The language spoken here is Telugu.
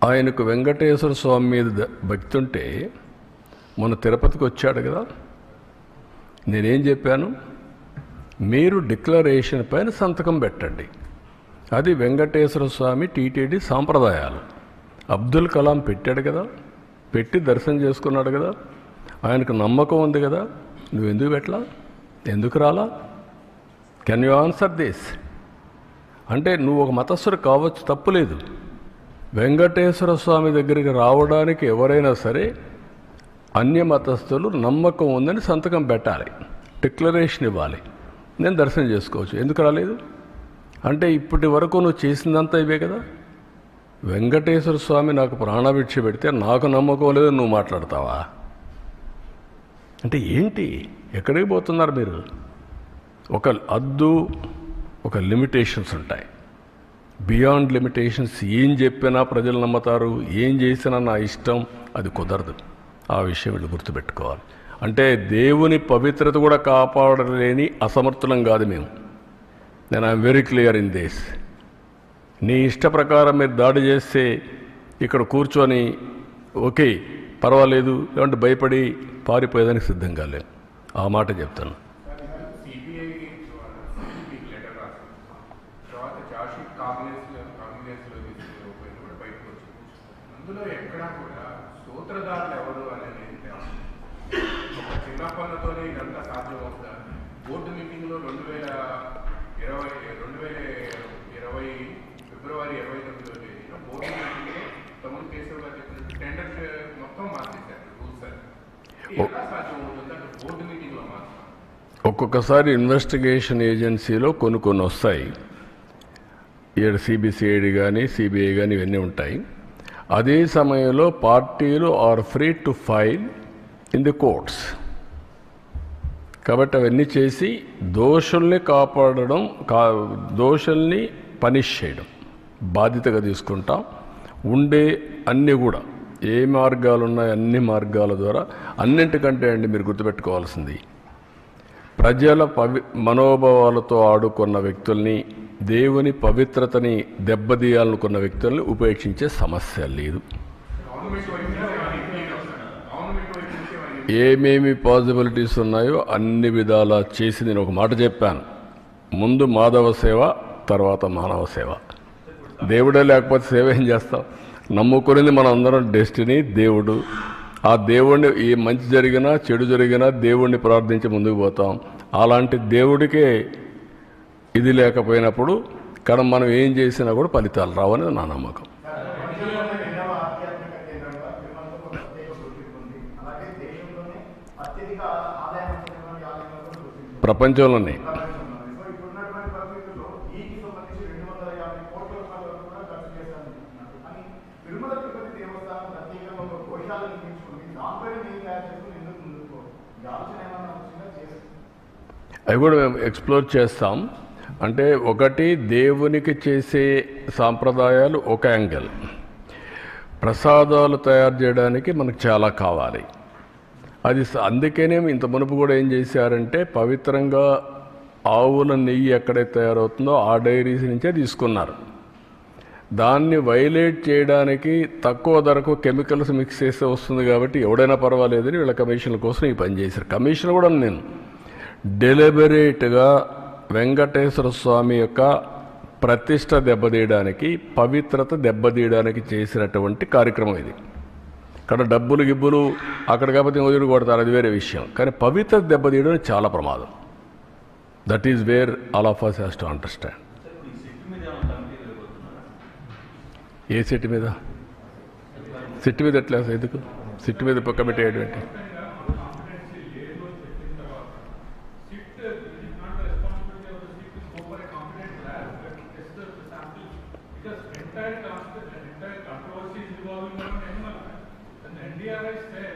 ఆయనకు వెంకటేశ్వర స్వామి మీద భక్తి ఉంటే మొన్న తిరుపతికి వచ్చాడు కదా, నేనేం చెప్పాను, మీరు డిక్లరేషన్ పైన సంతకం పెట్టండి. అది వెంకటేశ్వర స్వామి టీటీడీ సాంప్రదాయాలు. అబ్దుల్ కలాం పెట్టాడు కదా, పెట్టి దర్శనం చేసుకున్నాడు కదా, ఆయనకు నమ్మకం ఉంది కదా, నువ్వు ఎందుకు పెట్టలా, ఎందుకు రాలా? Can you answer this? అంటే నువ్వు ఒక మతస్థుడు కావచ్చు, తప్పులేదు. వెంకటేశ్వర స్వామి దగ్గరికి రావడానికి ఎవరైనా సరే అన్య మతస్థులు నమ్మకం ఉందని సంతకం పెట్టాలి, డిక్లరేషన్ ఇవ్వాలి, నేను దర్శనం చేసుకోవచ్చు. ఎందుకు రాలేదు అంటే ఇప్పటి వరకు నువ్వు చేసిందంతా ఇవే కదా. వెంకటేశ్వర స్వామి నాకు ప్రాణభిక్ష పెడితే నాకు నమ్మకం లేదు, నువ్వు మాట్లాడతావా? అంటే ఏంటి, ఎక్కడికి పోతున్నారు మీరు? ఒక హద్దు, ఒక లిమిటేషన్స్ ఉంటాయి. బియాండ్ లిమిటేషన్స్ ఏం చెప్పినా ప్రజలు నమ్ముతారు, ఏం చేసినా నా ఇష్టం, అది కుదరదు. ఆ విషయం వీళ్ళు గుర్తుపెట్టుకోవాలి. అంటే దేవుని పవిత్రత కూడా కాపాడలేని అసమర్థులం కాదు మేము. నేను I'm very clear in this. నీ ఇష్ట ప్రకారం మీరు దాడి చేస్తే ఇక్కడ కూర్చొని ఓకే పర్వాలేదు లేదంటే భయపడి పారిపోయేదానికి సిద్ధంగా లేను. ఆ మాట చెప్తాను. చిన్నప్పటితోనే ఇదంతా సాధ్యం అవుతుందా? బోర్డు మీటింగ్లో 2020 ఫిబ్రవరి 29వ తేదీన బోర్డు మీటింగ్లో తమ్ముడు కేశవ్ గారు చెప్పినట్టు టెండర్ మొత్తం మార్చేశారు రూల్స్ అని. ఎలా సాధ్యం అవుతుందంటే బోర్డు మీటింగ్లో మాత్రం ఒక్కొక్కసారి ఇన్వెస్టిగేషన్ ఏజెన్సీలో కొన్ని వస్తాయి. ఇక్కడ సిబిసిఐడి కానీ సిబిఐ కానీ ఇవన్నీ ఉంటాయి. అదే సమయంలో పార్టీలు are free to file in the courts. కాబట్టి అవన్నీ చేసి దోషుల్ని కాపాడడం, దోషుల్ని పనిష్ చేయడం బాధ్యతగా తీసుకుంటాం. ఉండే అన్నీ కూడా ఏ మార్గాలు ఉన్నాయో అన్ని మార్గాల ద్వారా, అన్నింటికంటే అండి మీరు గుర్తుపెట్టుకోవాల్సింది, ప్రజల మనోభావాలతో ఆడుకున్న వ్యక్తుల్ని, దేవుని పవిత్రతని దెబ్బతీయాలనుకున్న వ్యక్తుల్ని ఉపేక్షించే సమస్య లేదు. ఏమేమి పాసిబిలిటీస్ ఉన్నాయో అన్ని విధాలా చేసి నేను ఒక మాట చెప్పాను, ముందు మాధవ సేవ, తర్వాత మానవ సేవ. దేవుడే లేకపోతే సేవ ఏం చేస్తాం? నమ్ముకునేది మన అందరం డెస్టినీ, దేవుడు. ఆ దేవుడిని ఏ మంచి జరిగినా చెడు జరిగినా దేవుణ్ణి ప్రార్థించి ముందుకు పోతాం. అలాంటి దేవుడికే ఇది లేకపోయినప్పుడు కానీ మనం ఏం చేసినా కూడా ఫలితాలు రావనేది నా నమ్మకం. ప్రపంచంలోనే అవి కూడా మేము ఎక్స్ప్లోర్ చేస్తాం. అంటే ఒకటి దేవునికి చేసే సాంప్రదాయాలు ఒక యాంగిల్, ప్రసాదాలు తయారు చేయడానికి మనకు చాలా కావాలి. అది అందుకనే ఇంత మునుపు కూడా ఏం చేశారంటే పవిత్రంగా ఆవుల నెయ్యి ఎక్కడైతే తయారవుతుందో ఆ డైరీస్ నుంచే తీసుకున్నారు. దాన్ని వైలేట్ చేయడానికి తక్కువ ధరకు కెమికల్స్ మిక్స్ చేస్తే వస్తుంది కాబట్టి ఎవడైనా పర్వాలేదని వీళ్ళ కమిషన్ల కోసం ఈ పని చేశారు. కమిషన్ కూడా నేను డెలిబరేట్గా వెంకటేశ్వర స్వామి యొక్క ప్రతిష్ట దెబ్బతీయడానికి, పవిత్రత దెబ్బతీయడానికి చేసినటువంటి కార్యక్రమం ఇది. ఇక్కడ డబ్బులు గిబ్బులు అక్కడ కాకపోతే వదిలి కొడతారు, అది వేరే విషయం. కానీ పవిత్ర దెబ్బతీయడం చాలా ప్రమాదం. That is where all of us has to understand. ఏ సిట్ మీద? సిట్ మీద ఎట్లా? ఎందుకు సిట్ మీద కమిటీ అయ్యేటువంటి